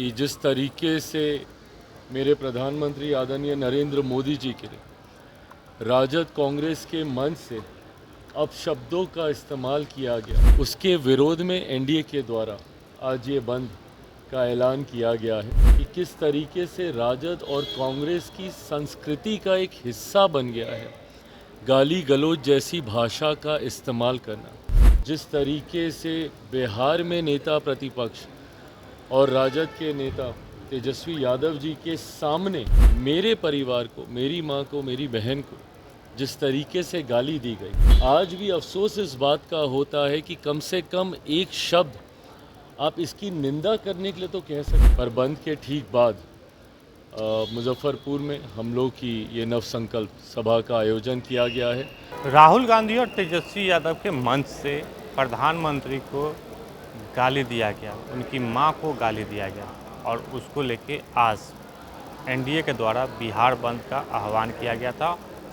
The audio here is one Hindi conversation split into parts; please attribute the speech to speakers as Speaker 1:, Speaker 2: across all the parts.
Speaker 1: कि जिस तरीके से मेरे प्रधानमंत्री आदरणीय नरेंद्र मोदी जी के राजद कांग्रेस के मंच से अपशब्दों का इस्तेमाल किया गया, उसके विरोध में एनडीए के द्वारा आज ये बंद का ऐलान किया गया है कि किस तरीके से राजद और कांग्रेस की संस्कृति का एक हिस्सा बन गया है गाली गलौज जैसी भाषा का इस्तेमाल करना। जिस तरीके से बिहार में नेता प्रतिपक्ष और राजद के नेता तेजस्वी यादव जी के सामने मेरे परिवार को, मेरी मां को, मेरी बहन को जिस तरीके से गाली दी गई, आज भी अफसोस इस बात का होता है कि कम से कम एक शब्द आप इसकी निंदा करने के लिए तो कह सकते। पर बंद के ठीक बाद मुजफ्फरपुर में हम लोग की ये नवसंकल्प सभा का आयोजन किया गया है।
Speaker 2: राहुल गांधी और तेजस्वी यादव के मंच से प्रधानमंत्री को गाली दिया गया, उनकी मां को गाली दिया गया और उसको लेके आज एनडीए के द्वारा बिहार बंद का आह्वान किया गया था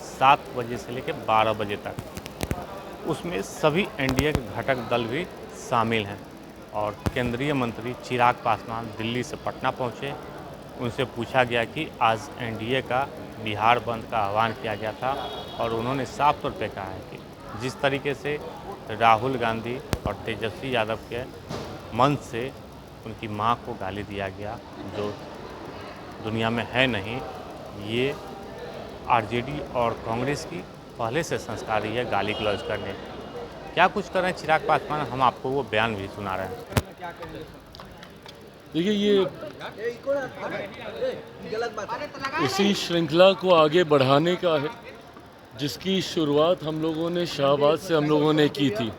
Speaker 2: 7 बजे से लेकर 12 बजे तक। उसमें सभी एनडीए के घटक दल भी शामिल हैं और केंद्रीय मंत्री चिराग पासवान दिल्ली से पटना पहुंचे। उनसे पूछा गया कि आज एनडीए का बिहार बंद का आह्वान किया गया था और उन्होंने साफ तौर पे कहा है कि जिस तरीके से राहुल गांधी और तेजस्वी यादव के मंच से उनकी मां को गाली दिया गया, जो दुनिया में है नहीं, ये आरजेडी और कांग्रेस की पहले से संस्कार ही है गाली गलौज करने। क्या कुछ कर रहे हैं चिराग पासवान, हम आपको वो बयान भी सुना रहे हैं।
Speaker 1: देखिए, ये इसी श्रृंखला को आगे बढ़ाने का है जिसकी शुरुआत हम लोगों ने शाहबाद से हम लोगों ने की थी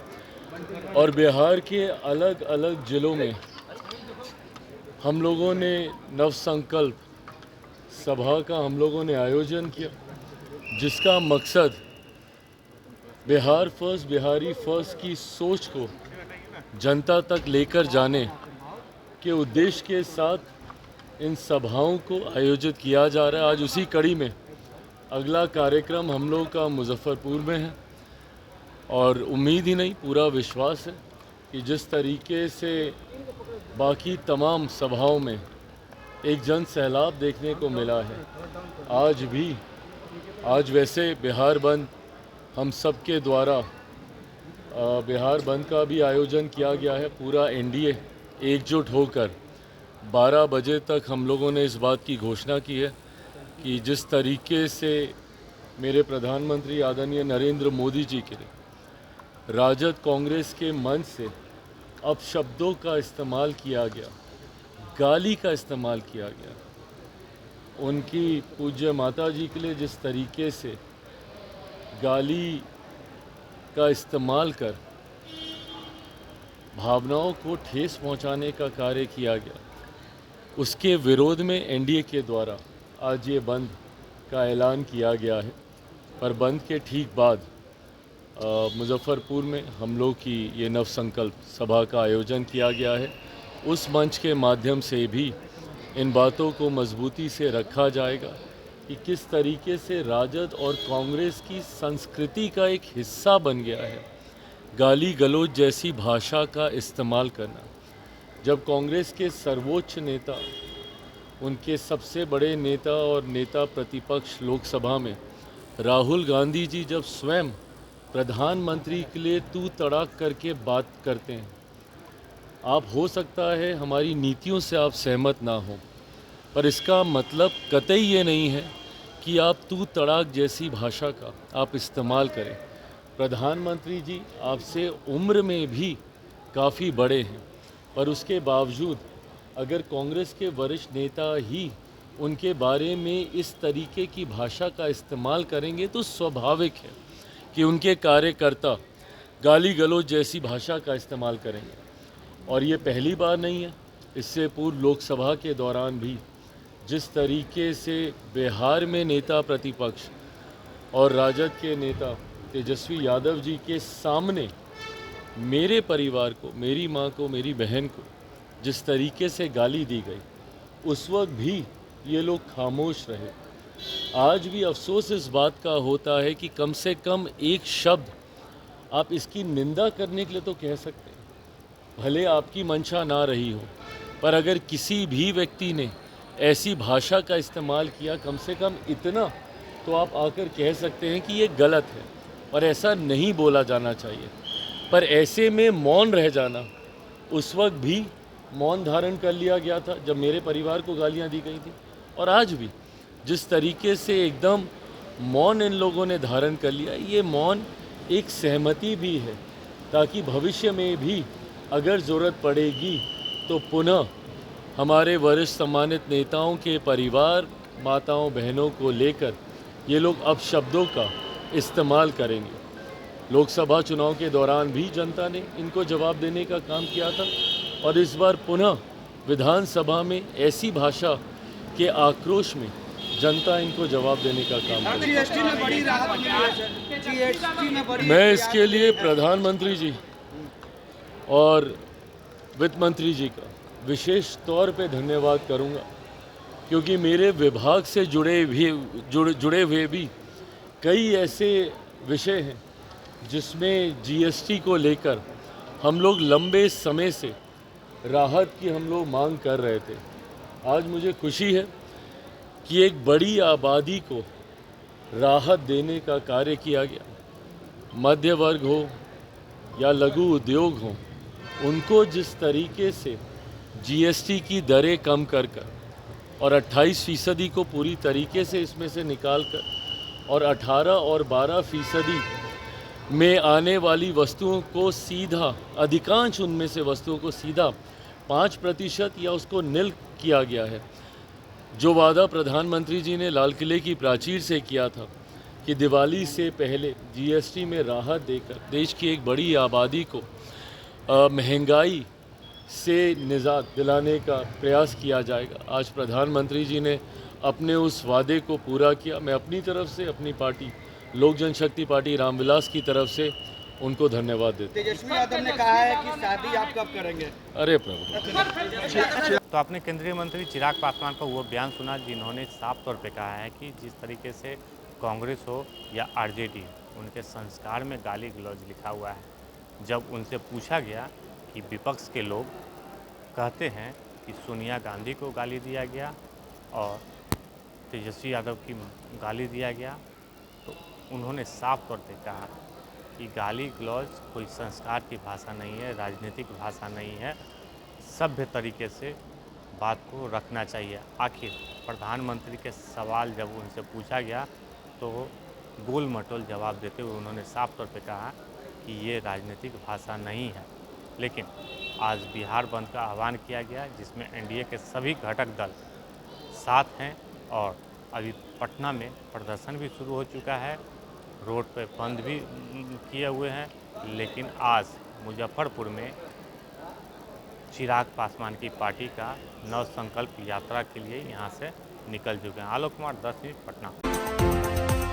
Speaker 1: और बिहार के अलग अलग जिलों में हम लोगों ने नवसंकल्प सभा का हम लोगों ने आयोजन किया, जिसका मकसद बिहार फर्स्ट, बिहारी फर्स्ट की सोच को जनता तक लेकर जाने के उद्देश्य के साथ इन सभाओं को आयोजित किया जा रहा है। आज उसी कड़ी में अगला कार्यक्रम हम लोग का मुजफ्फरपुर में है और उम्मीद ही नहीं, पूरा विश्वास है कि जिस तरीके से बाकी तमाम सभाओं में एक जन सैलाब देखने को मिला है, आज वैसे बिहार बंद हम सब के द्वारा बिहार बंद का भी आयोजन किया गया है। पूरा एनडीए एकजुट होकर 12 बजे तक हम लोगों ने इस बात की घोषणा की है कि जिस तरीके से मेरे प्रधानमंत्री आदरणीय नरेंद्र मोदी जी के राजद कांग्रेस के मंच से अपशब्दों का इस्तेमाल किया गया, गाली का इस्तेमाल किया गया, उनकी पूज्य माता जी के लिए जिस तरीके से गाली का इस्तेमाल कर भावनाओं को ठेस पहुंचाने का कार्य किया गया, उसके विरोध में एनडीए के द्वारा आज ये बंद का ऐलान किया गया है। पर बंद के ठीक बाद मुजफ्फरपुर में हम लोग की ये नवसंकल्प सभा का आयोजन किया गया है। उस मंच के माध्यम से भी इन बातों को मजबूती से रखा जाएगा कि किस तरीके से राजद और कांग्रेस की संस्कृति का एक हिस्सा बन गया है गाली गलौज जैसी भाषा का इस्तेमाल करना। जब कांग्रेस के सर्वोच्च नेता, उनके सबसे बड़े नेता और नेता प्रतिपक्ष लोकसभा में राहुल गांधी जी जब स्वयं प्रधानमंत्री के लिए तू तड़ाक करके बात करते हैं, आप हो सकता है हमारी नीतियों से आप सहमत ना हो, पर इसका मतलब कतई ये नहीं है कि आप तू तड़ाक जैसी भाषा का आप इस्तेमाल करें। प्रधानमंत्री जी आपसे उम्र में भी काफ़ी बड़े हैं, पर उसके बावजूद अगर कांग्रेस के वरिष्ठ नेता ही उनके बारे में इस तरीके की भाषा का इस्तेमाल करेंगे तो स्वाभाविक है कि उनके कार्यकर्ता गाली गलौज जैसी भाषा का इस्तेमाल करेंगे। और ये पहली बार नहीं है, इससे पूर्व लोकसभा के दौरान भी जिस तरीके से बिहार में नेता प्रतिपक्ष और राजद के नेता तेजस्वी यादव जी के सामने मेरे परिवार को, मेरी मां को, मेरी बहन को जिस तरीके से गाली दी गई, उस वक्त भी ये लोग खामोश रहे। आज भी अफसोस इस बात का होता है कि कम से कम एक शब्द आप इसकी निंदा करने के लिए तो कह सकते हैं, भले आपकी मंशा ना रही हो, पर अगर किसी भी व्यक्ति ने ऐसी भाषा का इस्तेमाल किया, कम से कम इतना तो आप आकर कह सकते हैं कि ये गलत है और ऐसा नहीं बोला जाना चाहिए। पर ऐसे में मौन रह जाना, उस वक्त भी मौन धारण कर लिया गया था जब मेरे परिवार को गालियां दी गई थी, और आज भी जिस तरीके से एकदम मौन इन लोगों ने धारण कर लिया, ये मौन एक सहमति भी है ताकि भविष्य में भी अगर ज़रूरत पड़ेगी तो पुनः हमारे वरिष्ठ सम्मानित नेताओं के परिवार, माताओं बहनों को लेकर ये लोग अब शब्दों का इस्तेमाल करेंगे। लोकसभा चुनाव के दौरान भी जनता ने इनको जवाब देने का काम किया था और इस बार पुनः विधानसभा में ऐसी भाषा के आक्रोश में जनता इनको जवाब देने का काम करेगी।
Speaker 3: जीएसटी में बड़ी राहत मिली है सर। जीएसटी में बड़ी
Speaker 1: मैं इसके लिए प्रधानमंत्री जी और वित्त मंत्री जी का विशेष तौर पे धन्यवाद करूंगा, क्योंकि मेरे विभाग से जुड़े हुए भी कई ऐसे विषय हैं जिसमें जीएसटी को लेकर हम लोग लंबे समय से राहत की हम लोग मांग कर रहे थे। आज मुझे खुशी है कि एक बड़ी आबादी को राहत देने का कार्य किया गया। मध्य वर्ग हो या लघु उद्योग हो, उनको जिस तरीके से जीएसटी की दरें कम कर और 28% को पूरी तरीके से इसमें से निकाल कर और 18 और 12% में आने वाली वस्तुओं को सीधा, अधिकांश उनमें से वस्तुओं को सीधा 5% या उसको निल किया गया है। जो वादा प्रधानमंत्री जी ने लाल किले की प्राचीर से किया था कि दिवाली से पहले जीएसटी में राहत देकर देश की एक बड़ी आबादी को महंगाई से निजात दिलाने का प्रयास किया जाएगा, आज प्रधानमंत्री जी ने अपने उस वादे को पूरा किया। मैं अपनी तरफ से, अपनी पार्टी लोक जनशक्ति पार्टी रामविलास की तरफ से उनको धन्यवाद देता हूं।
Speaker 3: तेजस्वी यादव ने कहा है कि शादी आप कब करेंगे?
Speaker 1: अरे प्रभु,
Speaker 2: तो आपने केंद्रीय मंत्री चिराग पासवान का वो बयान सुना जिन्होंने साफ तौर पे कहा है कि जिस तरीके से कांग्रेस हो या आरजेडी, उनके संस्कार में गाली गलौज लिखा हुआ है। जब उनसे पूछा गया कि विपक्ष के लोग कहते हैं कि सोनिया गांधी को गाली दिया गया और तेजस्वी यादव की गाली दिया गया, तो उन्होंने साफ तौर पे कहा कि गाली गलौज कोई संस्कार की भाषा नहीं है, राजनीतिक भाषा नहीं है, सभ्य तरीके से बात को रखना चाहिए। आखिर प्रधानमंत्री के सवाल जब उनसे पूछा गया तो गोल मटोल जवाब देते हुए उन्होंने साफ तौर पे कहा कि ये राजनीतिक भाषा नहीं है। लेकिन आज बिहार बंद का आह्वान किया गया जिसमें एनडीए के सभी घटक दल साथ हैं और अभी पटना में प्रदर्शन भी शुरू हो चुका है, रोड पे बंद भी किए हुए हैं। लेकिन आज मुजफ्फरपुर में चिराग पासवान की पार्टी का नव संकल्प यात्रा के लिए यहाँ से निकल चुके हैं। आलोक कुमार, 10 मिनट, पटना।